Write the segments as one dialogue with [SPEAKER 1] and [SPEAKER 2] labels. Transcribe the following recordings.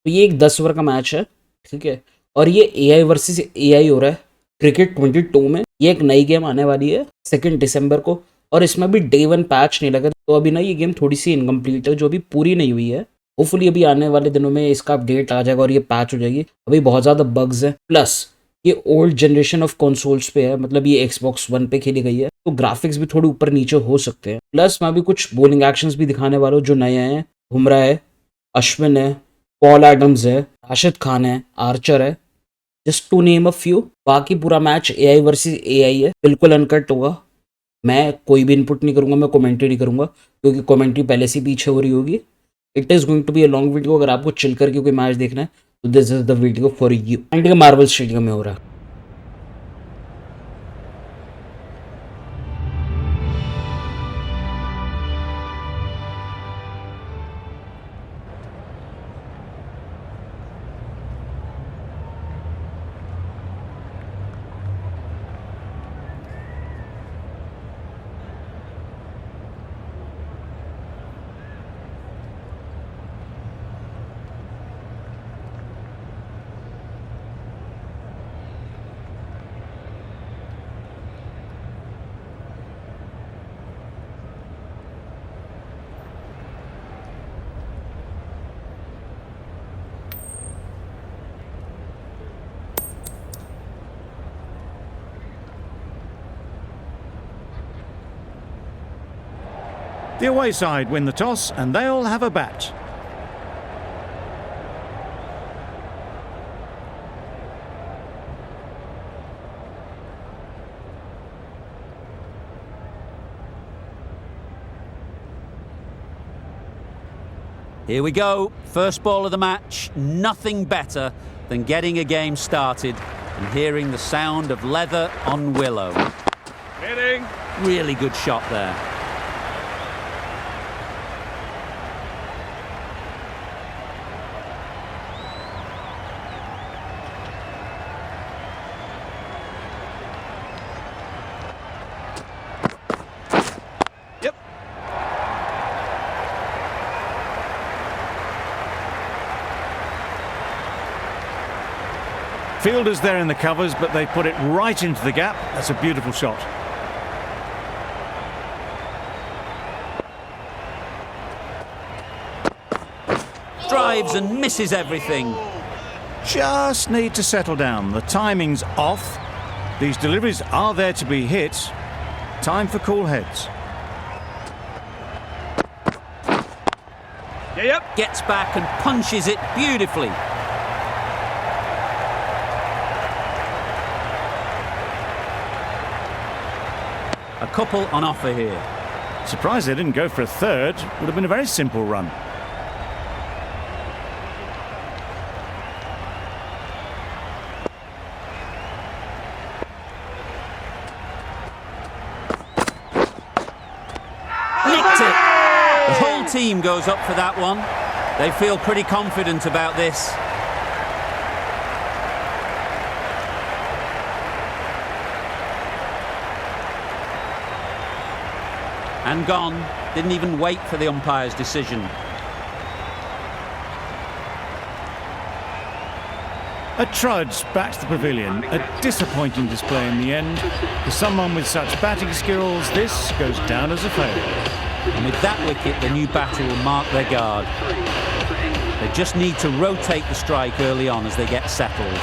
[SPEAKER 1] तो ये एक 10 ओवर का मैच है, ठीक है, और ये AI वर्सेस AI हो रहा है क्रिकेट 22 में। ये एक नई गेम आने वाली है 2 दिसंबर को, और इसमें अभी डे 1 पैच नहीं लगा, तो अभी ना ये गेम थोड़ी सी इनकम्प्लीट है, जो अभी पूरी नहीं हुई है। होपफुली अभी आने वाले दिनों में इसका अपडेट आ जाएगा और ये पैच हो जाएगी। अभी बहुत ज़्यादा बग्स है, प्लस ये ओल्ड जनरेशन ऑफ कंसोल्स पे है, मतलब ये Xbox One पे खेली गई है, तो ग्राफिक्स भी थोड़े ऊपर नीचे हो सकते हैं। प्लस मैं अभी कुछ बॉलिंग एक्शंस भी दिखाने वाला हूँ जो नए आए हैं। बुमराह है, अश्विन है, पॉल एडम्स है, राशिद खान है, आर्चर है, just to name a few. बाकी पूरा मैच AI वर्सेस AI है, बिल्कुल अनकट होगा। मैं कोई भी इनपुट नहीं करूंगा, मैं कमेंट्री नहीं करूंगा, क्योंकि कमेंट्री पहले से पीछे हो रही होगी। It is going to be a long video. अगर आपको चिल करके कोई मैच देखना है तो this is the video for you. India मार्बल स्टेडियम में हो रहा है।
[SPEAKER 2] The away side win the toss and they'll have a bat.
[SPEAKER 3] Here we go, first ball of the match. Nothing better than getting a game started and hearing the sound of leather on willow.
[SPEAKER 4] Hitting.
[SPEAKER 3] Really good shot there.
[SPEAKER 4] Yep.
[SPEAKER 2] Fielders there in the covers, but they put it right into the gap. That's a beautiful shot.
[SPEAKER 3] Drives and misses everything.
[SPEAKER 2] Just need to settle down. The timing's off. These deliveries are there to be hit. Time for cool heads.
[SPEAKER 4] Yep.
[SPEAKER 3] Gets back and punches it beautifully. A couple on offer here.
[SPEAKER 2] Surprised they didn't go for a third. Would have been a very simple run.
[SPEAKER 3] Nicked it. The whole team goes up for that one. They feel pretty confident about this. And gone. Didn't even wait for the umpire's decision.
[SPEAKER 2] A trudge back to the pavilion. A disappointing display in the end. For someone with such batting skills, this goes down as a failure.
[SPEAKER 3] And with that wicket, the new batter will mark their guard. They just need to rotate the strike early on as they get settled.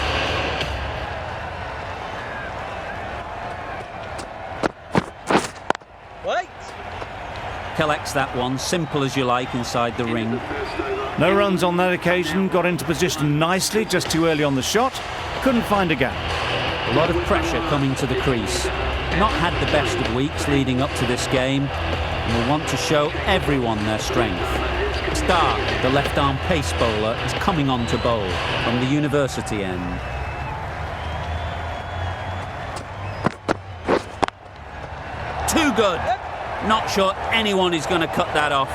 [SPEAKER 4] Wait.
[SPEAKER 3] Collects that one, simple as you like, inside the ring.
[SPEAKER 2] No runs on that occasion. Got into position nicely, just too early on the shot. Couldn't find a gap.
[SPEAKER 3] A lot of pressure coming to the crease. Not had the best of weeks leading up to this game, and will want to show everyone their strength. Stark, the left-arm pace bowler, is coming on to bowl from the university end. Too good. Not sure anyone is going to cut that off.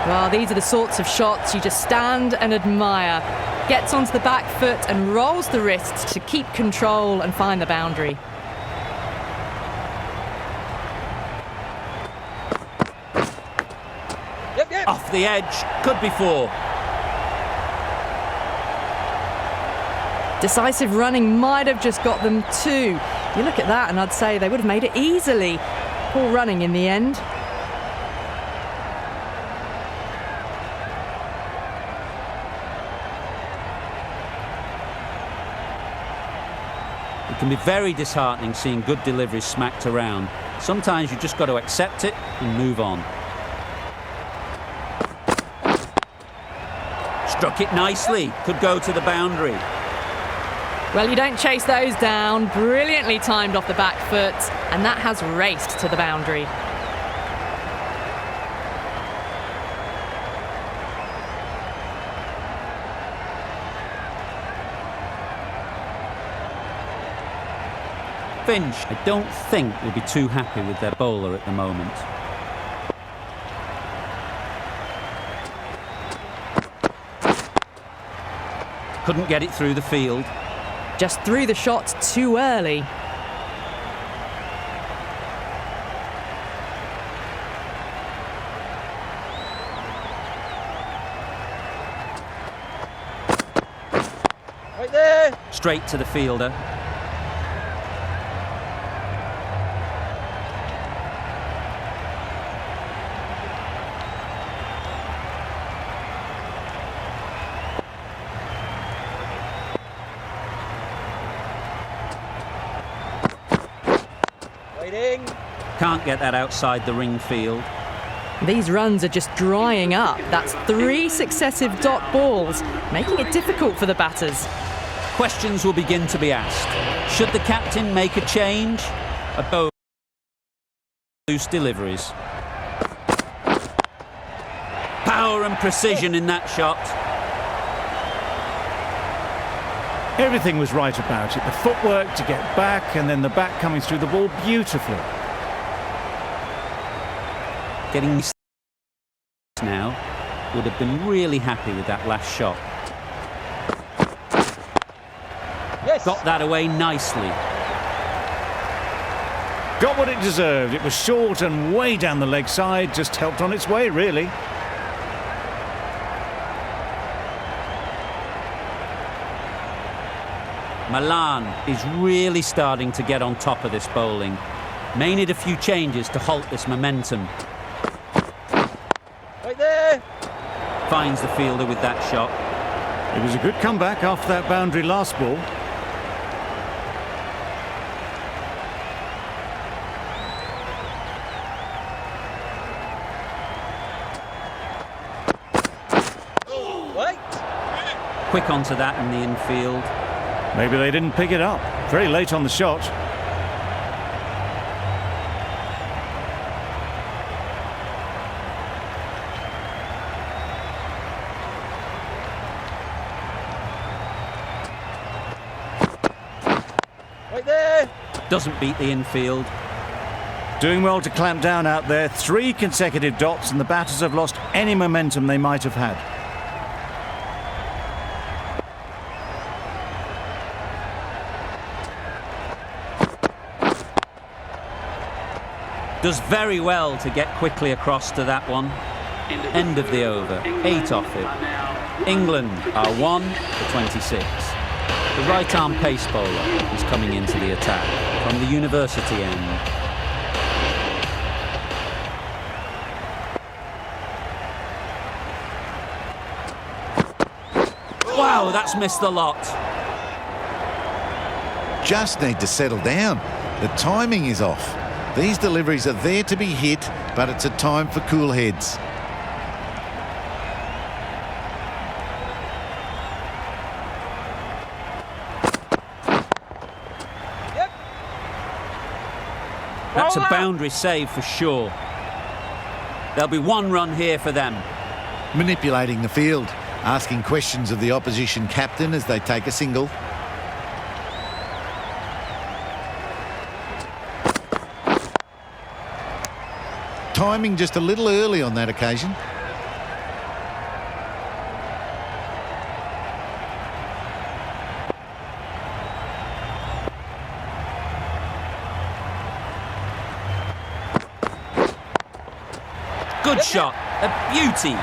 [SPEAKER 5] Well, these are the sorts of shots you just stand and admire. Gets onto the back foot and rolls the wrist to keep control and find the boundary.
[SPEAKER 4] Yep.
[SPEAKER 3] Off the edge, could be four.
[SPEAKER 5] Decisive running might have just got them two. You look at that and I'd say they would have made it easily. Poor running in the end.
[SPEAKER 3] It can be very disheartening seeing good deliveries smacked around. Sometimes you just got to accept it and move on. Struck it nicely. Could go to the boundary.
[SPEAKER 5] Well, you don't chase those down. Brilliantly timed off the back foot, and that has raced to the boundary.
[SPEAKER 3] Finch, I don't think, will be too happy with their bowler at the moment. Couldn't get it through the field.
[SPEAKER 5] Just threw the shot too early.
[SPEAKER 4] Right there.
[SPEAKER 3] Straight to the fielder.
[SPEAKER 4] Waiting.
[SPEAKER 3] Can't get that outside the ring field.
[SPEAKER 5] These runs are just drying up. That's 3 successive dot balls, making it difficult for the batters.
[SPEAKER 3] Questions will begin to be asked. Should the captain make a change? A bow loose deliveries. Power and precision in that shot.
[SPEAKER 2] Everything was right about it. The footwork to get back and then the bat coming through the ball beautifully.
[SPEAKER 3] Getting now would have been really happy with that last shot.
[SPEAKER 4] Yes.
[SPEAKER 3] Got that away nicely.
[SPEAKER 2] Got what it deserved. It was short and way down the leg side, just helped on its way, really.
[SPEAKER 3] Milan is really starting to get on top of this bowling. May need a few changes to halt this momentum.
[SPEAKER 4] Right there.
[SPEAKER 3] Finds the fielder with that shot.
[SPEAKER 2] It was a good comeback after that boundary last ball.
[SPEAKER 4] Wait.
[SPEAKER 3] Quick onto that in the infield.
[SPEAKER 2] Maybe they didn't pick it up. Very late on the shot.
[SPEAKER 4] Right there.
[SPEAKER 3] Doesn't beat the infield.
[SPEAKER 2] Doing well to clamp down out there. 3 consecutive dots and the batters have lost any momentum they might have had.
[SPEAKER 3] Does very well to get quickly across to that one. End of the over. 8 off it. England are 1 for 26. The right arm pace bowler is coming into the attack from the university end. Wow, that's missed the lot.
[SPEAKER 6] Just need to settle down. The timing is off. These deliveries are there to be hit, but it's a time for cool heads.
[SPEAKER 4] Yep.
[SPEAKER 3] That's a
[SPEAKER 4] Roll out.
[SPEAKER 3] boundary save for sure. There'll be 1 run here for them.
[SPEAKER 6] Manipulating the field, asking questions of the opposition captain as they take a single. Timing just a little early on that occasion.
[SPEAKER 3] Good shot. A beauty.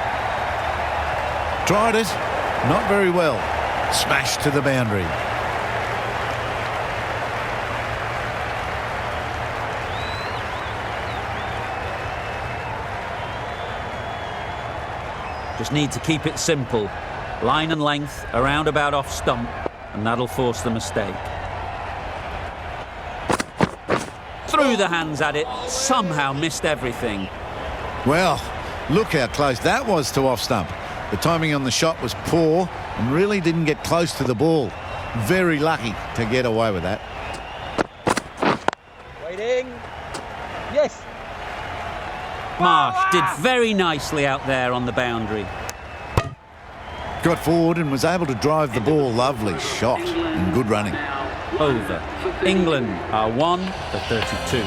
[SPEAKER 6] Tried it, not very well. Smashed to the boundary.
[SPEAKER 3] Just need to keep it simple. Line and length, around about off stump, and that'll force the mistake. Threw the hands at it, somehow missed everything.
[SPEAKER 6] Well, look how close that was to off stump. The timing on the shot was poor and really didn't get close to the ball. Very lucky to get away with that.
[SPEAKER 4] Waiting. Yes.
[SPEAKER 3] Marsh did very nicely out there on the boundary.
[SPEAKER 6] Got forward and was able to drive the ball. Lovely shot and good running.
[SPEAKER 3] Over. England are 1-32.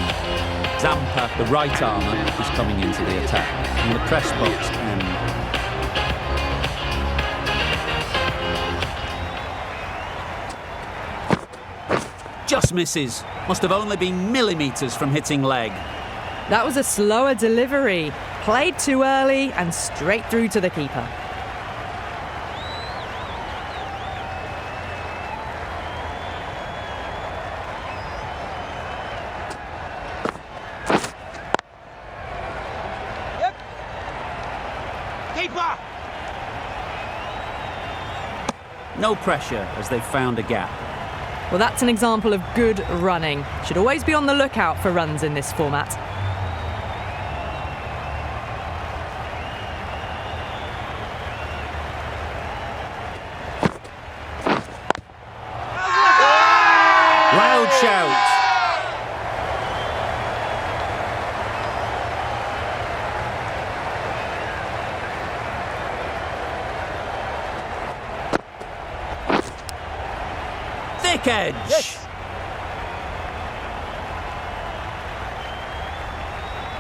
[SPEAKER 3] Zampa, the right armour, is coming into the attack. And the press box end. Just misses. Must have only been millimetres from hitting leg.
[SPEAKER 5] That was a slower delivery. Played too early and straight through to the keeper.
[SPEAKER 4] Yep. Keeper.
[SPEAKER 3] No pressure as they found a gap.
[SPEAKER 5] Well, that's an example of good running. Should always be on the lookout for runs in this format.
[SPEAKER 3] Loud shout. Thick edge.
[SPEAKER 4] Yes.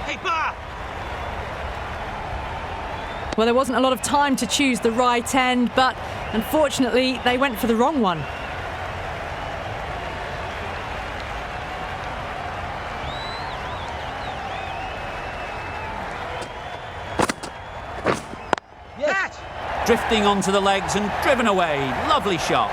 [SPEAKER 4] Keeper.
[SPEAKER 5] Well, there wasn't a lot of time to choose the right end, but unfortunately, they went for the wrong one.
[SPEAKER 4] Yes.
[SPEAKER 3] Drifting onto the legs and driven away. Lovely shot.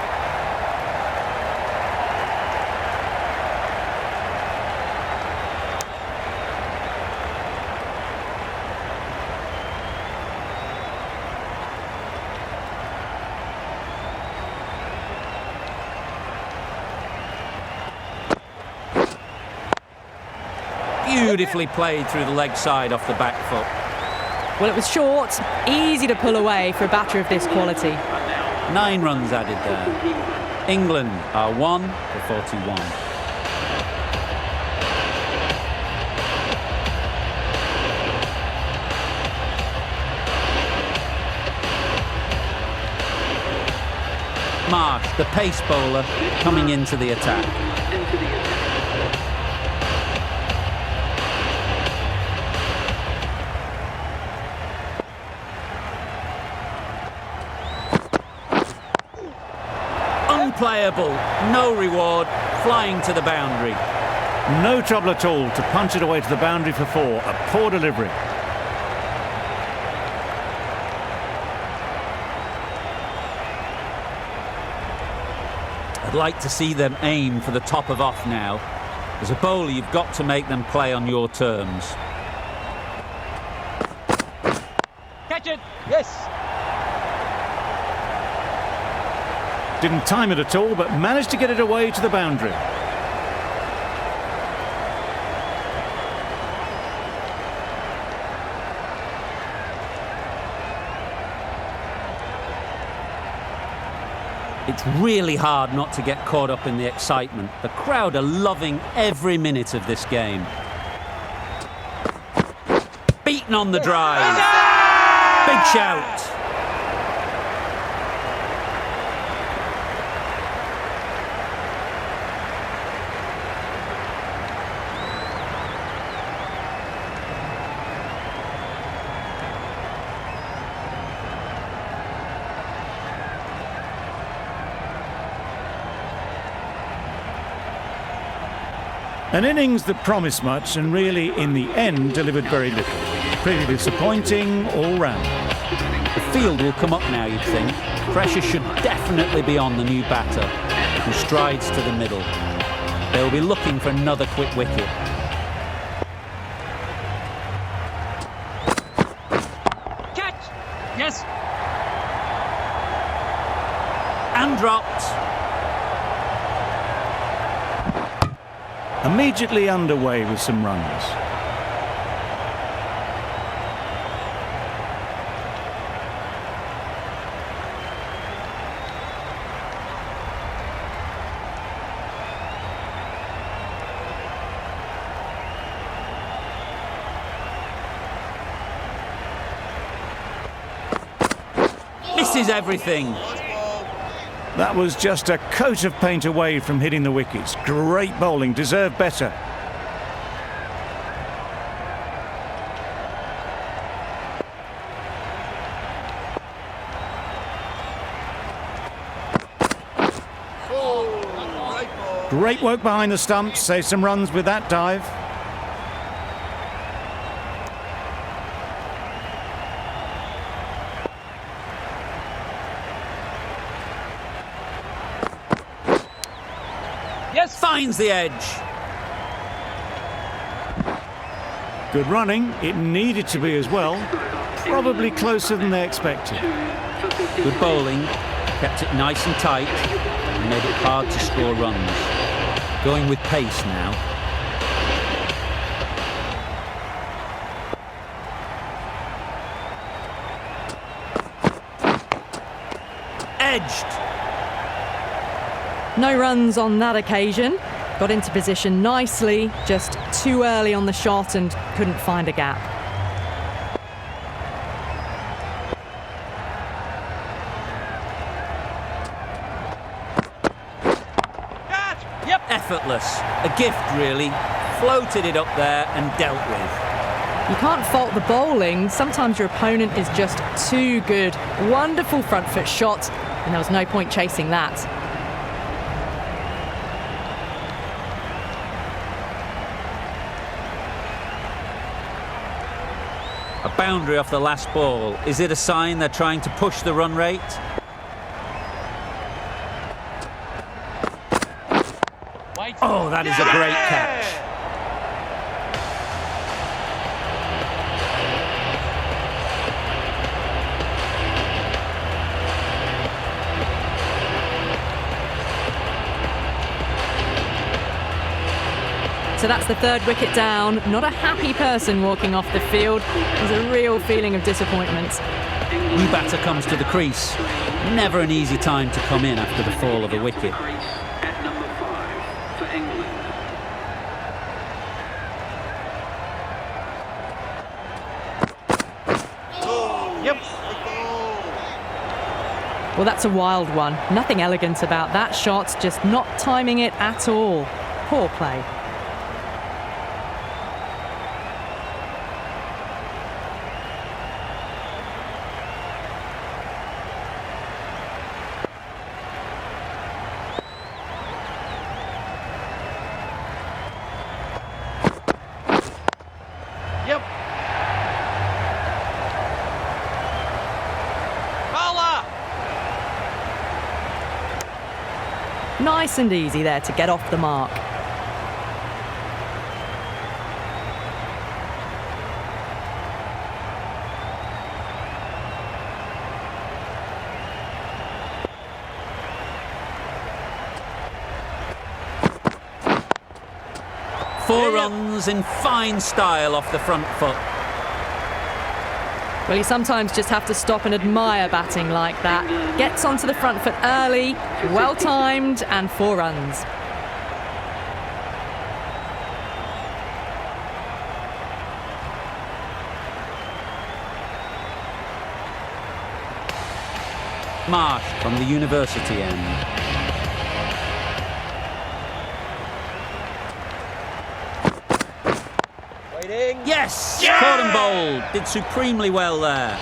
[SPEAKER 3] Beautifully played through the leg side off the back foot.
[SPEAKER 5] Well, it was short, easy to pull away for a batter of this quality.
[SPEAKER 3] 9 runs added there. England are 1-41. Marsh, the pace bowler, coming into the attack. Unplayable, no reward, flying to the boundary.
[SPEAKER 2] No trouble at all to punch it away to the boundary for 4. A poor delivery.
[SPEAKER 3] I'd like to see them aim for the top of off now. As a bowler, you've got to make them play on your terms.
[SPEAKER 4] Catch it. Yes.
[SPEAKER 2] Didn't time it at all, but managed to get it away to the boundary.
[SPEAKER 3] It's really hard not to get caught up in the excitement. The crowd are loving every minute of this game. Beaten on the drive. Big shout.
[SPEAKER 2] An innings that promised much and really, in the end, delivered very little. Pretty disappointing all round.
[SPEAKER 3] The field will come up now, you'd think. Pressure should definitely be on the new batter, who strides to the middle. They'll be looking for another quick wicket.
[SPEAKER 4] Catch. Yes.
[SPEAKER 3] And dropped.
[SPEAKER 2] Immediately underway with some runs.
[SPEAKER 3] Misses everything.
[SPEAKER 2] That was just a coat of paint away from hitting the wickets. Great bowling, deserved better. Great work behind the stumps, saved some runs with that dive.
[SPEAKER 4] Yes.
[SPEAKER 3] Finds the edge.
[SPEAKER 2] Good running, it needed to be as well. Probably closer than they expected.
[SPEAKER 3] Good bowling, kept it nice and tight, and made it hard to score runs. Going with pace now. Edged.
[SPEAKER 5] No runs on that occasion. Got into position nicely, just too early on the shot and couldn't find a gap.
[SPEAKER 4] Catch. Yep.
[SPEAKER 3] Effortless. A gift, really. Floated it up there and dealt with.
[SPEAKER 5] You can't fault the bowling. Sometimes your opponent is just too good. Wonderful front foot shot, and there was no point chasing that.
[SPEAKER 3] A boundary off the last ball. Is it a sign they're trying to push the run rate?
[SPEAKER 4] Wait.
[SPEAKER 3] Oh, that is a great catch.
[SPEAKER 5] So that's the third wicket down. Not a happy person walking off the field. There's a real feeling of disappointment.
[SPEAKER 3] New batter comes to the crease. Never an easy time to come in after the fall of a wicket.
[SPEAKER 7] At number 5 for England.
[SPEAKER 4] Yep.
[SPEAKER 5] Well, that's a wild one. Nothing elegant about that shot, just not timing it at all. Poor play.
[SPEAKER 4] Yep. Bowler.
[SPEAKER 5] Nice and easy there to get off the mark.
[SPEAKER 3] Four runs in fine style off the front foot.
[SPEAKER 5] Well, you sometimes just have to stop and admire batting like that. Gets onto the front foot early, well timed, and 4 runs.
[SPEAKER 3] Marsh from the university end.
[SPEAKER 4] Waiting.
[SPEAKER 3] Yes! Caught and bowled. Did supremely well there.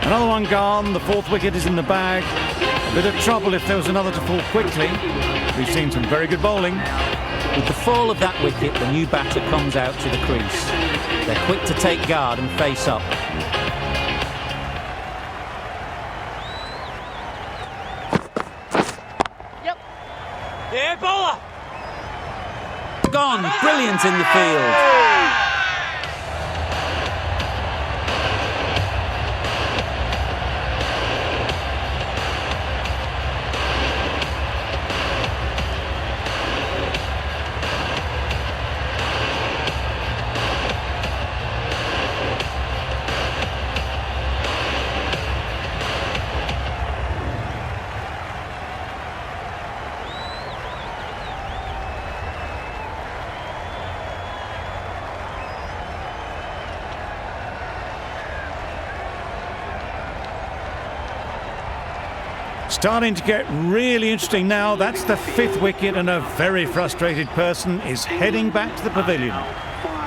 [SPEAKER 2] Another one gone, the 4th wicket is in the bag. A bit of trouble if there was another to fall quickly. We've seen some very good bowling.
[SPEAKER 3] With the fall of that wicket, the new batter comes out to the crease. They're quick to take guard and face up.
[SPEAKER 4] Yeah, bowler.
[SPEAKER 3] Gone. Brilliant in the field.
[SPEAKER 2] Starting to get really interesting now. That's the 5th wicket, and a very frustrated person is heading back to the pavilion.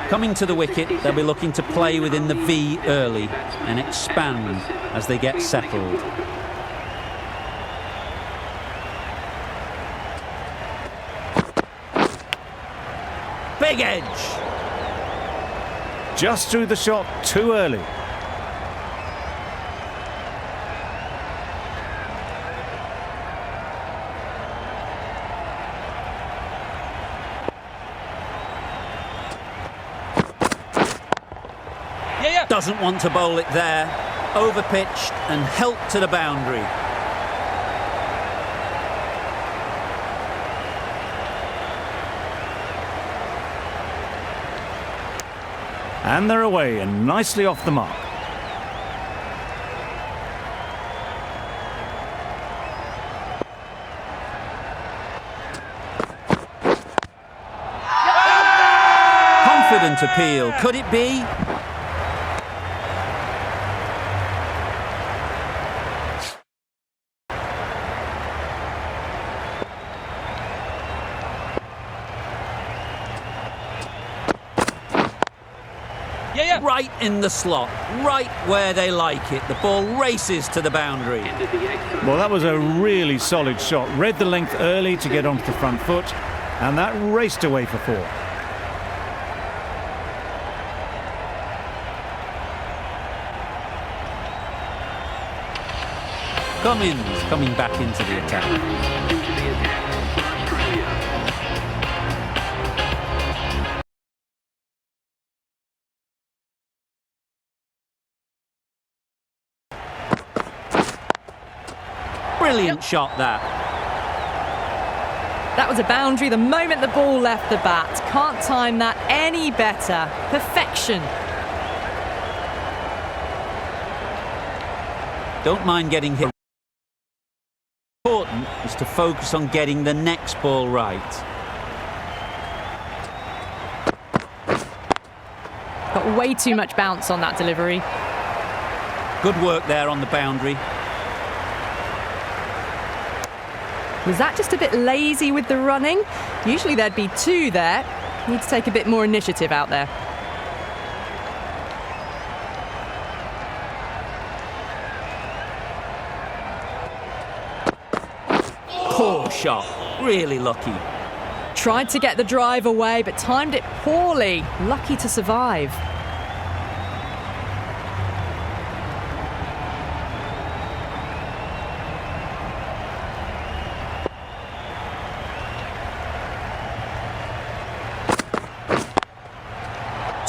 [SPEAKER 3] Coming to the wicket, they'll be looking to play within the V early and expand as they get settled. Big edge.
[SPEAKER 2] Just threw the shot too early.
[SPEAKER 3] Doesn't want to bowl it there. Overpitched and helped to the boundary.
[SPEAKER 2] And they're away and nicely off the mark.
[SPEAKER 3] Confident appeal. Could it be? Right in the slot, right where they like it. The ball races to the boundary.
[SPEAKER 2] Well, that was a really solid shot. Read the length early to get onto the front foot, and that raced away for 4.
[SPEAKER 3] Cummins coming back into the attack. Brilliant shot that.
[SPEAKER 5] That was a boundary the moment the ball left the bat. Can't time that any better. Perfection.
[SPEAKER 3] Don't mind getting hit. Important is to focus on getting the next ball right.
[SPEAKER 5] Got way too much bounce on that delivery.
[SPEAKER 3] Good work there on the boundary.
[SPEAKER 5] Was that just a bit lazy with the running? Usually there'd be 2 there. Need to take a bit more initiative out there.
[SPEAKER 3] Poor shot. Really lucky.
[SPEAKER 5] Tried to get the drive away, but timed it poorly. Lucky to survive.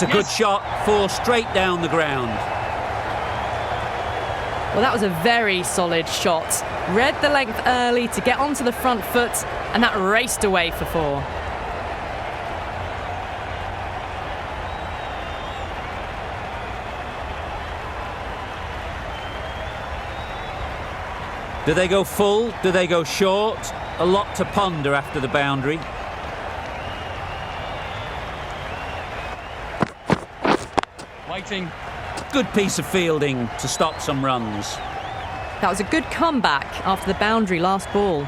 [SPEAKER 3] It's a good shot, 4 straight down the ground.
[SPEAKER 5] Well, that was a very solid shot. Read the length early to get onto the front foot, and that raced away for 4.
[SPEAKER 3] Do they go full? Do they go short? A lot to ponder after the boundary.
[SPEAKER 4] Waiting.
[SPEAKER 3] Good piece of fielding to stop some runs.
[SPEAKER 5] That was a good comeback after the boundary last ball.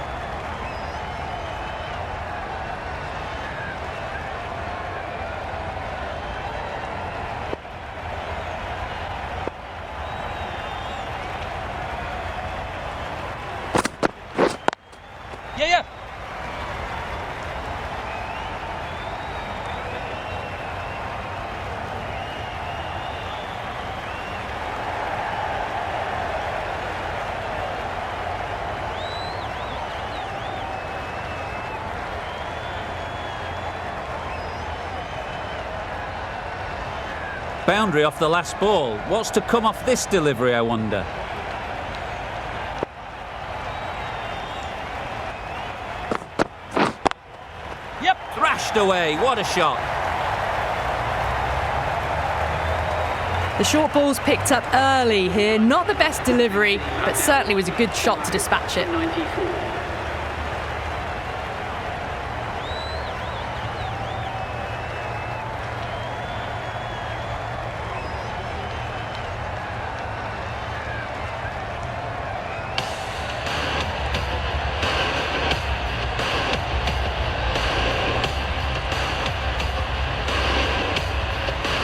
[SPEAKER 4] Yeah.
[SPEAKER 3] Boundary off the last ball. What's to come off this delivery, I wonder?
[SPEAKER 4] Yep.
[SPEAKER 3] Thrashed away. What a shot.
[SPEAKER 5] The short ball's picked up early here. Not the best delivery, but certainly was a good shot to dispatch it.
[SPEAKER 7] 94.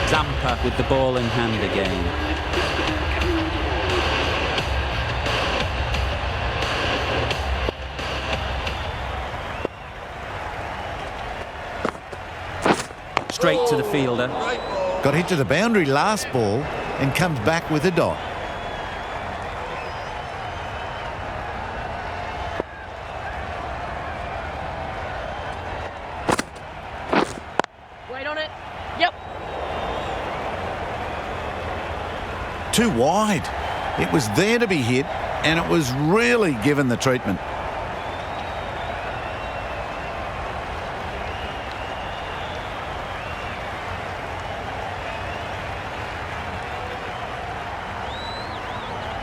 [SPEAKER 3] Zampa with the ball in hand again. Straight to the fielder.
[SPEAKER 6] Got hit to the boundary last ball and comes back with a dot.
[SPEAKER 4] Wait on it. Yep.
[SPEAKER 6] Too wide. It was there to be hit, and it was really given the treatment.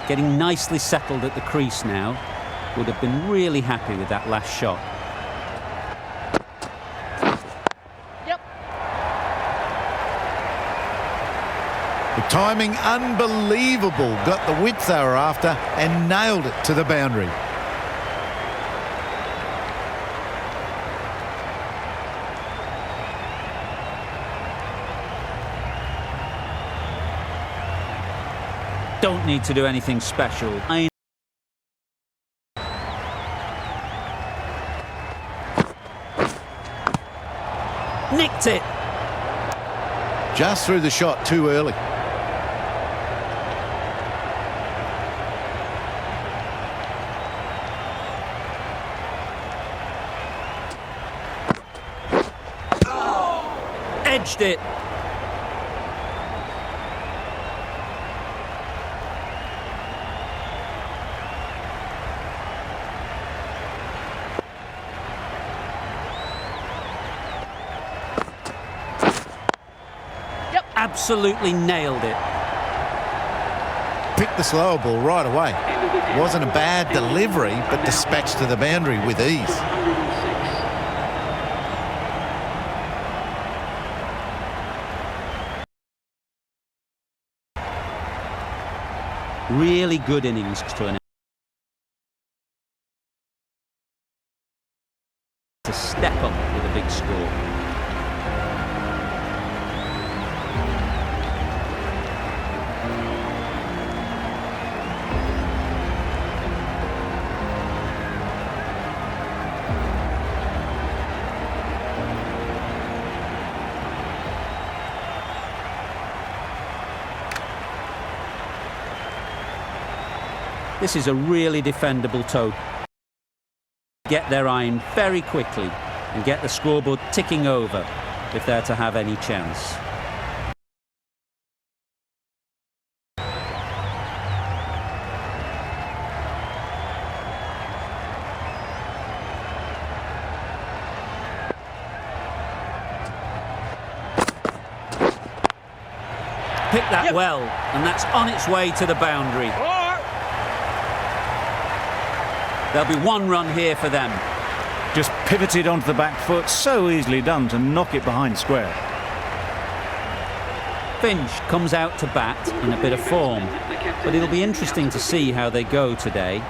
[SPEAKER 3] Getting nicely settled at the crease now. Would have been really happy with that last shot.
[SPEAKER 4] Yep.
[SPEAKER 6] The timing unbelievable. Got the width they were after and nailed it to the boundary.
[SPEAKER 3] Don't need to do anything special. Nicked it.
[SPEAKER 6] Just threw the shot too early.
[SPEAKER 3] Edged it. Absolutely nailed it.
[SPEAKER 6] Picked the slower ball right away. Wasn't a bad delivery, but dispatched to the boundary with ease.
[SPEAKER 3] 106. Really good innings to an to step up with a big score. This is a really defendable toe. Get their iron very quickly and get the scoreboard ticking over if they're to have any chance. Pick that well, and that's on its way to the boundary. There'll be one run here for them.
[SPEAKER 2] Just pivoted onto the back foot, so easily done to knock it behind square.
[SPEAKER 3] Finch comes out to bat in a bit of form, but it'll be interesting to see how they go today.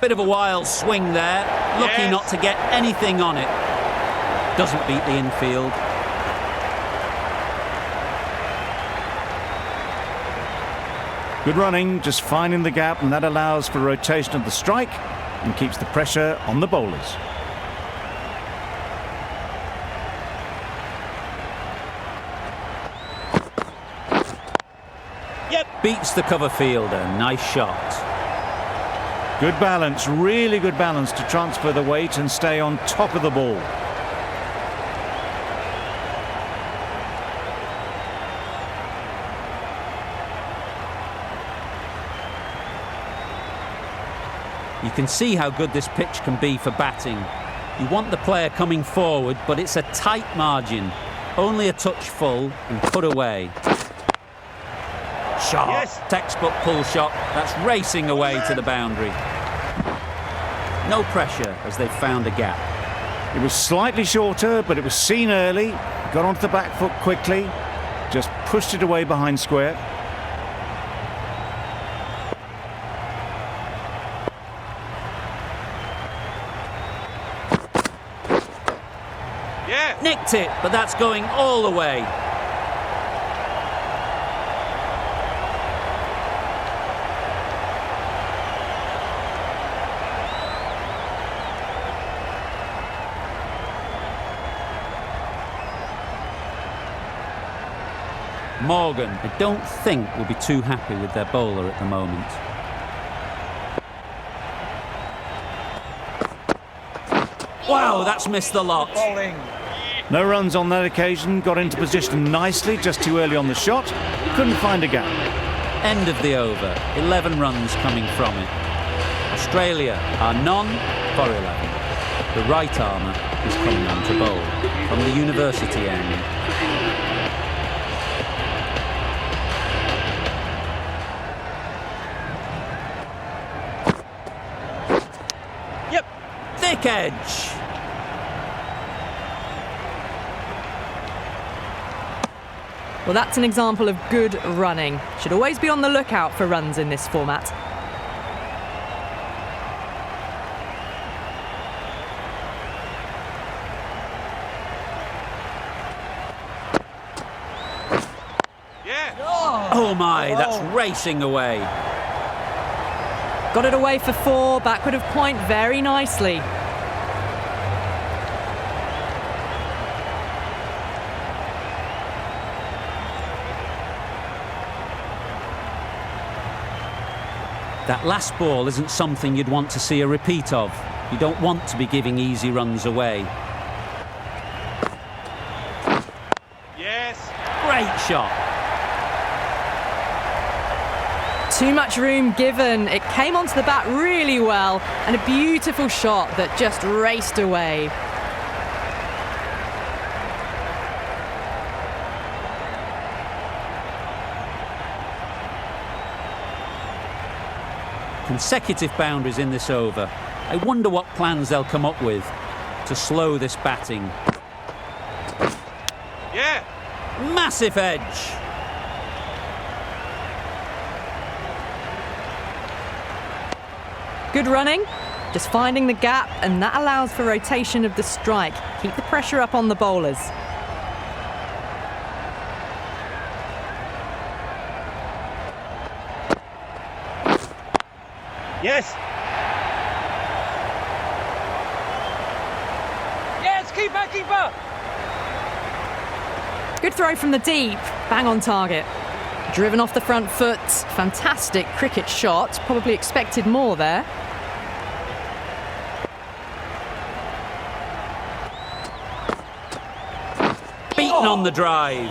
[SPEAKER 3] Bit of a wild swing there, lucky not to get anything on it. Doesn't beat the infield.
[SPEAKER 2] Good running, just finding the gap, and that allows for rotation of the strike and keeps the pressure on the bowlers.
[SPEAKER 3] Beats the cover fielder, nice shot.
[SPEAKER 2] Good balance, really good balance to transfer the weight and stay on top of the ball.
[SPEAKER 3] You can see how good this pitch can be for batting. You want the player coming forward, but it's a tight margin. Only a touch full and put away. Shot.
[SPEAKER 2] Yes.
[SPEAKER 3] Textbook pull shot. That's racing away to the boundary. No pressure as they've found a gap.
[SPEAKER 2] It was slightly shorter, but it was seen early. Got onto the back foot quickly. Just pushed it away behind square.
[SPEAKER 3] Nicked it, but that's going all the way. Morgan, I don't think, will be too happy with their bowler at the moment. Wow, that's missed the lot.
[SPEAKER 2] No runs on that occasion, got into position nicely, just too early on the shot, couldn't find a gap.
[SPEAKER 3] End of the over, 11 runs coming from it. Australia are none for 11. The right armour is coming on to bowl from the university end.
[SPEAKER 4] Yep.
[SPEAKER 3] Thick edge.
[SPEAKER 5] Well, that's an example of good running. Should always be on the lookout for runs in this format.
[SPEAKER 3] Oh my, that's racing away.
[SPEAKER 5] Got it away for 4, backward of point very nicely.
[SPEAKER 3] That last ball isn't something you'd want to see a repeat of. You don't want to be giving easy runs away.
[SPEAKER 2] Yes.
[SPEAKER 3] Great shot.
[SPEAKER 5] Too much room given. It came onto the bat really well, and a beautiful shot that just raced away.
[SPEAKER 3] Consecutive boundaries in this over. I wonder what plans they'll come up with to slow this batting.
[SPEAKER 2] Yeah.
[SPEAKER 3] Massive edge.
[SPEAKER 5] Good running, just finding the gap, and that allows for rotation of the strike. Keep the pressure up on the bowlers.
[SPEAKER 2] Yes.
[SPEAKER 4] Yes, keeper, keeper.
[SPEAKER 5] Good throw from the deep, bang on target. Driven off the front foot, fantastic cricket shot. Probably expected more there.
[SPEAKER 3] Beaten on the drive.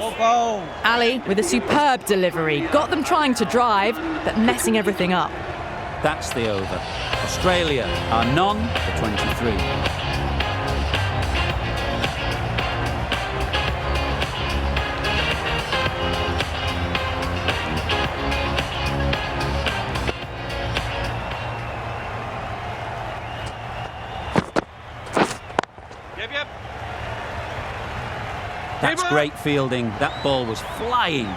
[SPEAKER 5] Ali with a superb delivery. Got them trying to drive, but messing everything up.
[SPEAKER 3] That's the over. Australia are none for 23.
[SPEAKER 2] Yep.
[SPEAKER 3] That's great fielding. That ball was flying.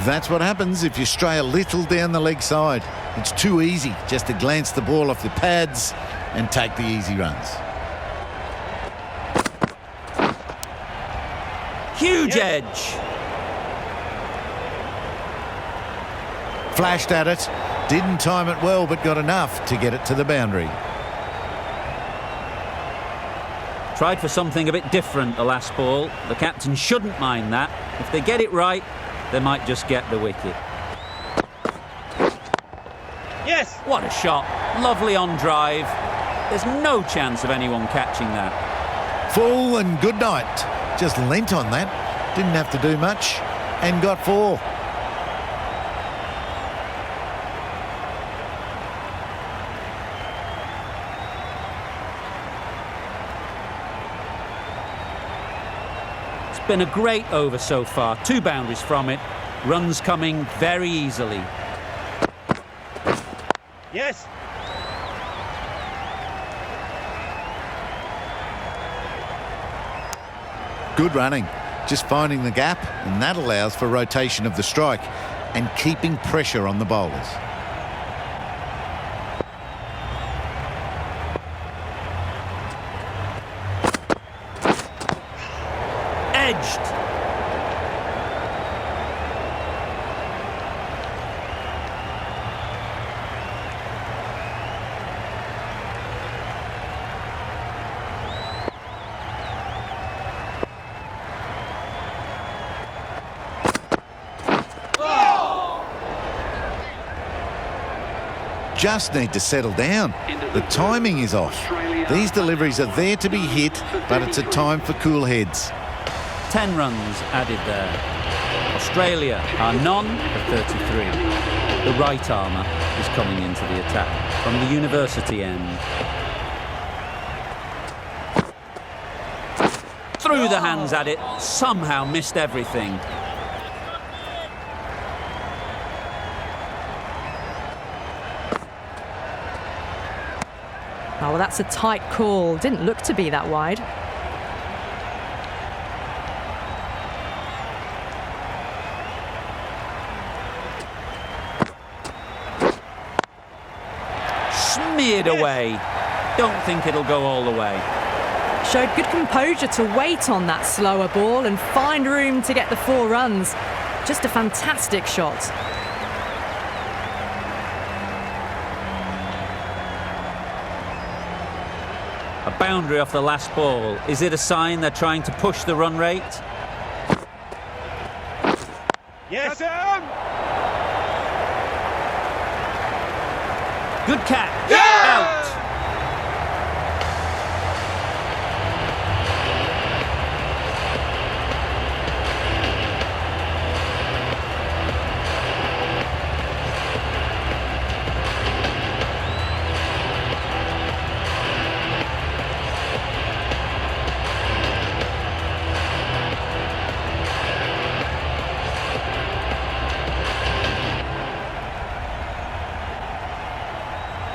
[SPEAKER 6] That's what happens if you stray a little down the leg side. It's too easy just to glance the ball off the pads and take the easy runs.
[SPEAKER 3] Huge edge.
[SPEAKER 6] Flashed at it, didn't time it well, but got enough to get it to the boundary.
[SPEAKER 3] Tried for something a bit different the last ball. The captain shouldn't mind that. If they get it right, they might just get the wicket.
[SPEAKER 4] Yes.
[SPEAKER 3] What a shot. Lovely on drive. There's no chance of anyone catching that.
[SPEAKER 6] Full and good night. Just lent on that. Didn't have to do much and got 4.
[SPEAKER 3] It's been a great over so far. 2 boundaries from it. Runs coming very easily.
[SPEAKER 4] Yes.
[SPEAKER 6] Good running. Just finding the gap, and that allows for rotation of the strike and keeping pressure on the bowlers.
[SPEAKER 3] Edged.
[SPEAKER 6] Just need to settle down. The timing is off. These deliveries are there to be hit, but it's a time for cool heads.
[SPEAKER 3] 10 runs added there. Australia are none of 33. The right armour is coming into the attack from the university end. Through the hands at it, somehow missed everything.
[SPEAKER 5] Oh, well, that's a tight call. Didn't look to be that wide.
[SPEAKER 3] Smeared away. Don't think it'll go all the way.
[SPEAKER 5] Showed good composure to wait on that slower ball and find room to get the 4 runs. Just a fantastic shot.
[SPEAKER 3] A boundary off the last ball. Is it a sign they're trying to push the run rate?
[SPEAKER 4] Yes.
[SPEAKER 3] Good catch. Out.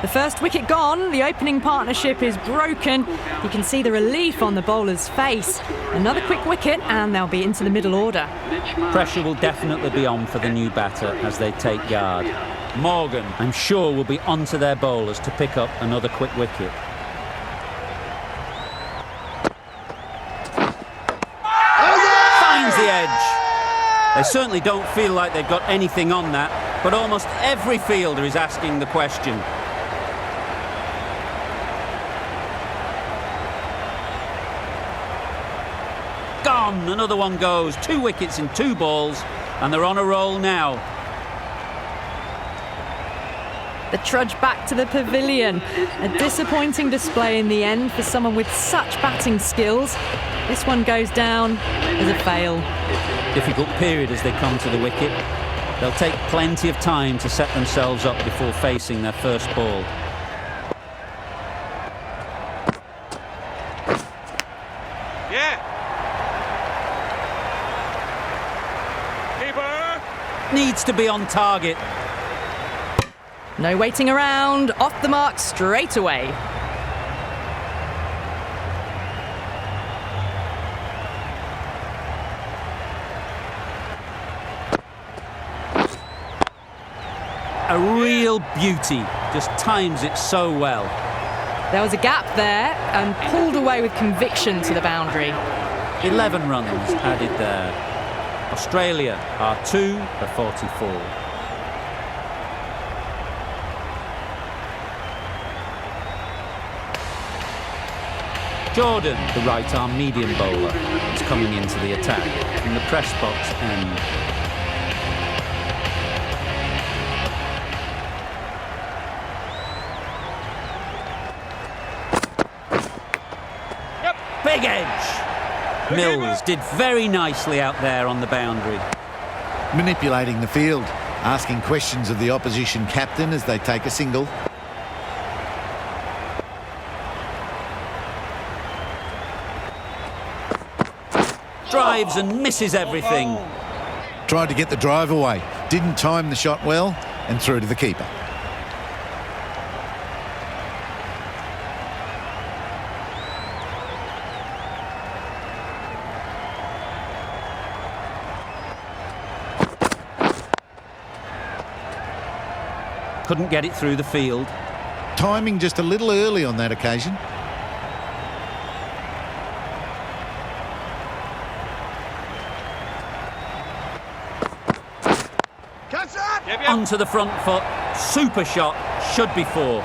[SPEAKER 5] The first wicket gone, the opening partnership is broken. You can see the relief on the bowler's face. Another quick wicket and they'll be into the middle order.
[SPEAKER 3] Pressure will definitely be on for the new batter as they take guard. Morgan, I'm sure, will be onto their bowlers to pick up another quick wicket. Finds the edge. They certainly don't feel like they've got anything on that, but almost every fielder is asking the question. Gone, another one goes. 2 wickets in 2 balls, and they're on a roll now.
[SPEAKER 5] The trudge back to the pavilion. A disappointing display in the end for someone with such batting skills. This one goes down as a fail.
[SPEAKER 3] Difficult period as they come to the wicket. They'll take plenty of time to set themselves up before facing their first ball.
[SPEAKER 4] Yeah. Keeper.
[SPEAKER 3] Needs to be on target.
[SPEAKER 5] No waiting around, off the mark straight away.
[SPEAKER 3] A real beauty, just times it so well.
[SPEAKER 5] There was a gap there and pulled away with conviction to the boundary.
[SPEAKER 3] 11 runs added there. Australia are 2 for 44. Jordan, the right-arm medium bowler, is coming into the attack from the press box end. Big edge. Mills did very nicely out there on the boundary.
[SPEAKER 6] Manipulating the field, asking questions of the opposition captain as they take a single.
[SPEAKER 3] Drives and misses everything.
[SPEAKER 6] Tried to get the drive away, didn't time the shot well, and through to the keeper.
[SPEAKER 3] Couldn't get it through the field.
[SPEAKER 6] Timing just a little early on that occasion.
[SPEAKER 3] Onto the front foot. Super shot. Should be 4.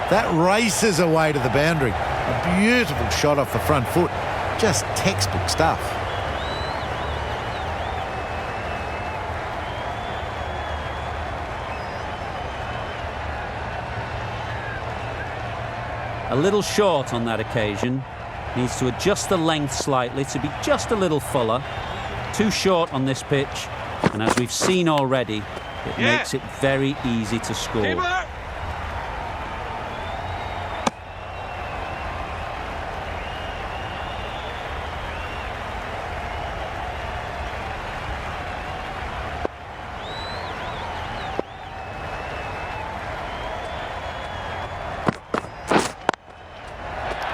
[SPEAKER 6] That races away to the boundary. A beautiful shot off the front foot. Just textbook stuff.
[SPEAKER 3] A little short on that occasion. Needs to adjust the length slightly to be just a little fuller. Too short on this pitch. And as we've seen already, it makes it very easy to score.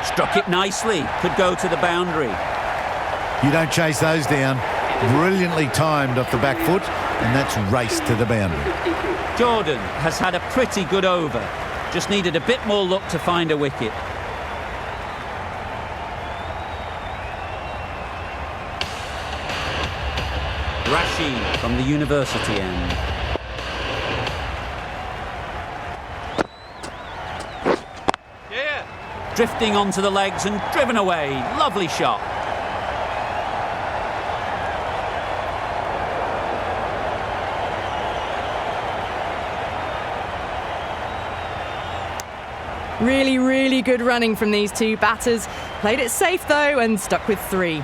[SPEAKER 3] Struck it nicely. Could go to the boundary.
[SPEAKER 6] You don't chase those down. Brilliantly timed off the back foot, and that's raced to the boundary.
[SPEAKER 3] Jordan has had a pretty good over. Just needed a bit more luck to find a wicket. Rashid from the university end. Drifting onto the legs and driven away. Lovely shot.
[SPEAKER 5] Really, really good running from these two batters. Played it safe though and stuck with 3.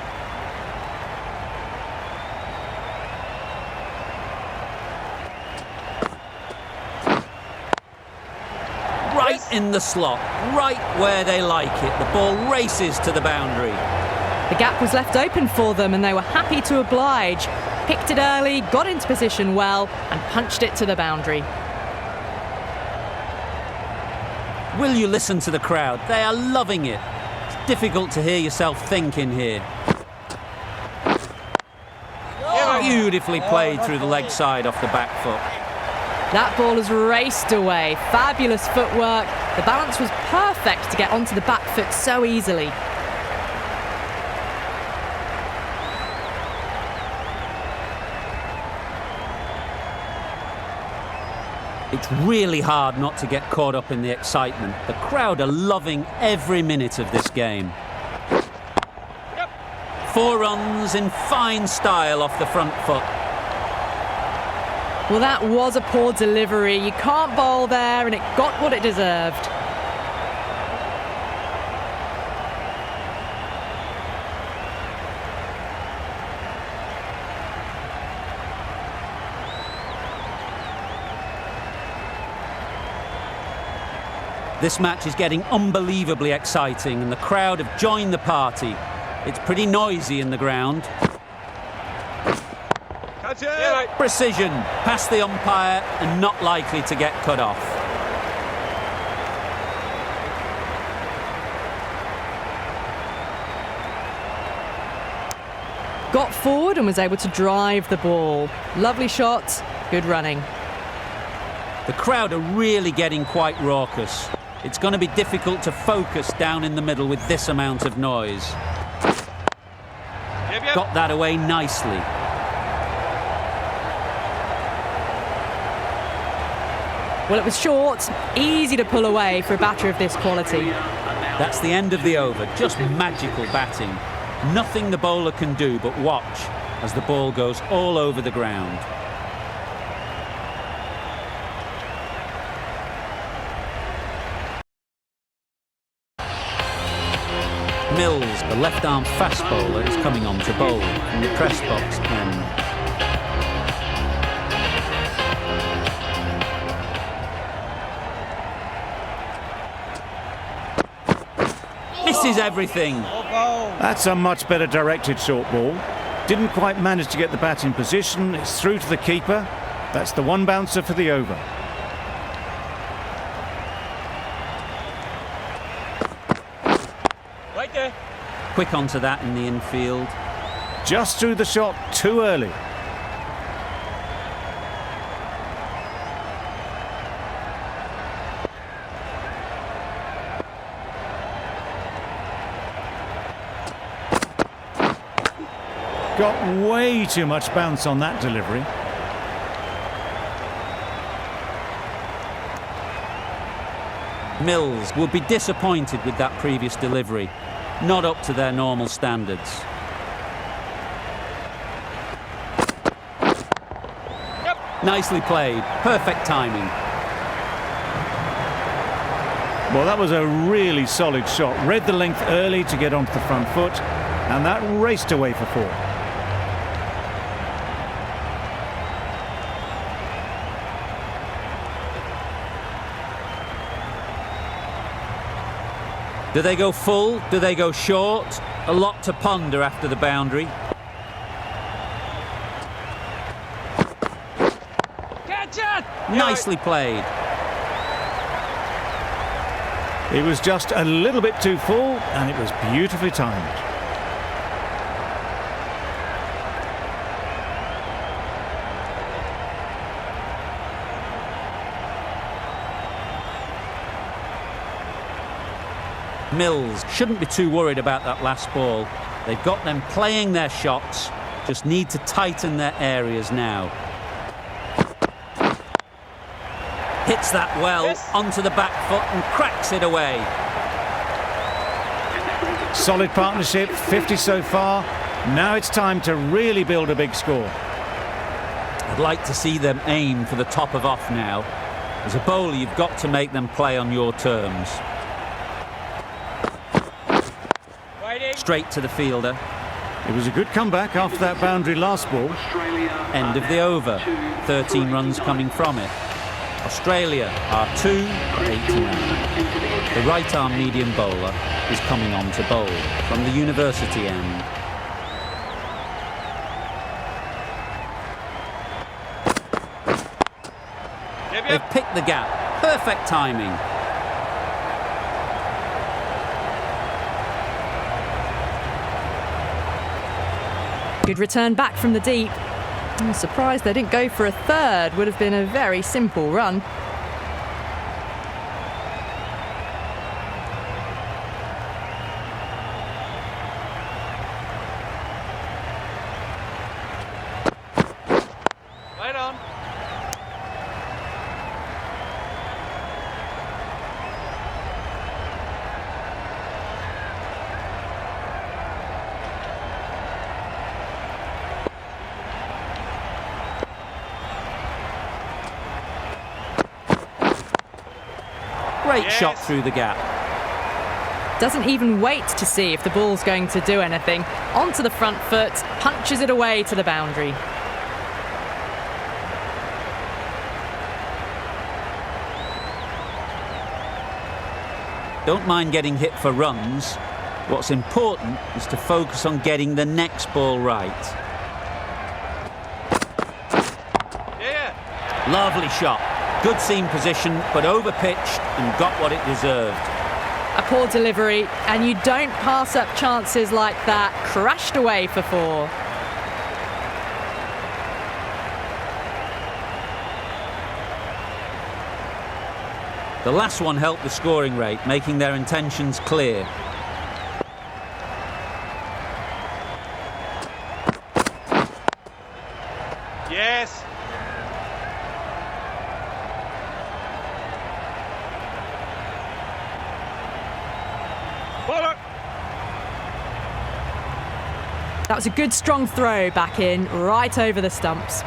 [SPEAKER 3] Right in the slot, right where they like it. The ball races to the boundary.
[SPEAKER 5] The gap was left open for them and they were happy to oblige. Picked it early, got into position well and punched it to the boundary.
[SPEAKER 3] Will you listen to the crowd? They are loving it. It's difficult to hear yourself think in here. Beautifully played through the leg side off the back foot.
[SPEAKER 5] That ball has raced away. Fabulous footwork. The balance was perfect to get onto the back foot so easily.
[SPEAKER 3] It's really hard not to get caught up in the excitement. The crowd are loving every minute of this game. 4 runs in fine style off the front foot.
[SPEAKER 5] Well, that was a poor delivery. You can't bowl there and it got what it deserved.
[SPEAKER 3] This match is getting unbelievably exciting and the crowd have joined the party. It's pretty noisy in the ground. Precision, past the umpire and not likely to get cut off.
[SPEAKER 5] Got forward and was able to drive the ball. Lovely shot, good running.
[SPEAKER 3] The crowd are really getting quite raucous. It's going to be difficult to focus down in the middle with this amount of noise. Got that away nicely.
[SPEAKER 5] Well, it was short, easy to pull away for a batter of this quality.
[SPEAKER 3] That's the end of the over. Just magical batting. Nothing the bowler can do but watch as the ball goes all over the ground. Mills, the left-arm fast bowler, is coming on to bowl from the press box end. Misses everything.
[SPEAKER 2] That's a much better directed short ball. Didn't quite manage to get the bat in position. It's through to the keeper. That's the one bouncer for the over.
[SPEAKER 4] Right there.
[SPEAKER 3] Quick onto that in the infield.
[SPEAKER 2] Just through the shot too early. Got way too much bounce on that delivery.
[SPEAKER 3] Mills will be disappointed with that previous delivery. Not up to their normal standards. Nicely played. Perfect timing.
[SPEAKER 2] Well, that was a really solid shot. Read the length early to get onto the front foot, and that raced away for 4.
[SPEAKER 3] Do they go full? Do they go short? A lot to ponder after the boundary.
[SPEAKER 4] Catch it!
[SPEAKER 3] Nicely played.
[SPEAKER 2] It was just a little bit too full, and it was beautifully timed.
[SPEAKER 3] Mills shouldn't be too worried about that last ball. They've got them playing their shots, just need to tighten their areas now. Hits that well onto the back foot and cracks it away.
[SPEAKER 2] Solid partnership, 50 so far. Now it's time to really build a big score.
[SPEAKER 3] I'd like to see them aim for the top of off now. As a bowler, you've got to make them play on your terms. Straight to the fielder.
[SPEAKER 2] It was a good comeback after that boundary last ball.
[SPEAKER 3] End of the over. 13 runs coming from it. Australia are 2 for 89. The right-arm medium bowler is coming on to bowl from the university end. They've picked the gap. Perfect timing.
[SPEAKER 5] Good return back from the deep. I'm surprised they didn't go for a third. Would have been a very simple run.
[SPEAKER 4] Right on.
[SPEAKER 3] Great shot through the gap.
[SPEAKER 5] Doesn't even wait to see if the ball's going to do anything. Onto the front foot, punches it away to the boundary.
[SPEAKER 3] Don't mind getting hit for runs. What's important is to focus on getting the next ball right.
[SPEAKER 4] Yeah.
[SPEAKER 3] Lovely shot. Good seam position, but over-pitched and got what it deserved.
[SPEAKER 5] A poor delivery, and you don't pass up chances like that. Crashed away for 4.
[SPEAKER 3] The last one helped the scoring rate, making their intentions clear.
[SPEAKER 4] Yes. Bowler.
[SPEAKER 5] That was a good strong throw back in, right over the stumps.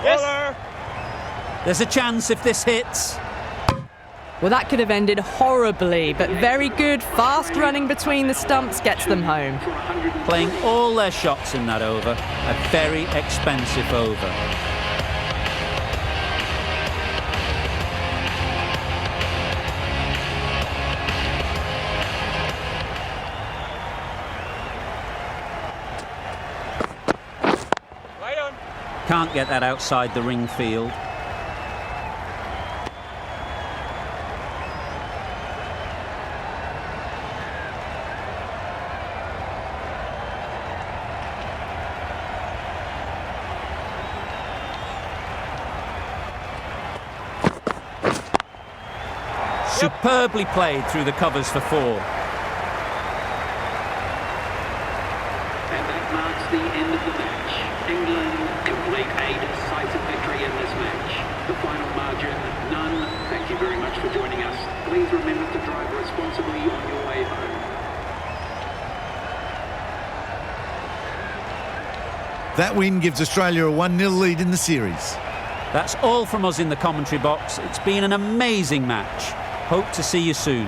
[SPEAKER 4] Yes.
[SPEAKER 3] There's a chance if this hits.
[SPEAKER 5] Well, that could have ended horribly, but very good, fast running between the stumps gets them home.
[SPEAKER 3] Playing all their shots in that over. A very expensive over.
[SPEAKER 4] Right on.
[SPEAKER 3] Can't get that outside the ring field. Superbly played through the covers for 4.
[SPEAKER 7] And that marks the end of the match. England complete a decisive victory in this match. The final margin, none. Thank you very much for joining us. Please remember to drive responsibly on your way home.
[SPEAKER 6] That win gives Australia a 1-0 lead in the series.
[SPEAKER 3] That's all from us in the commentary box. It's been an amazing match. Hope to see you soon.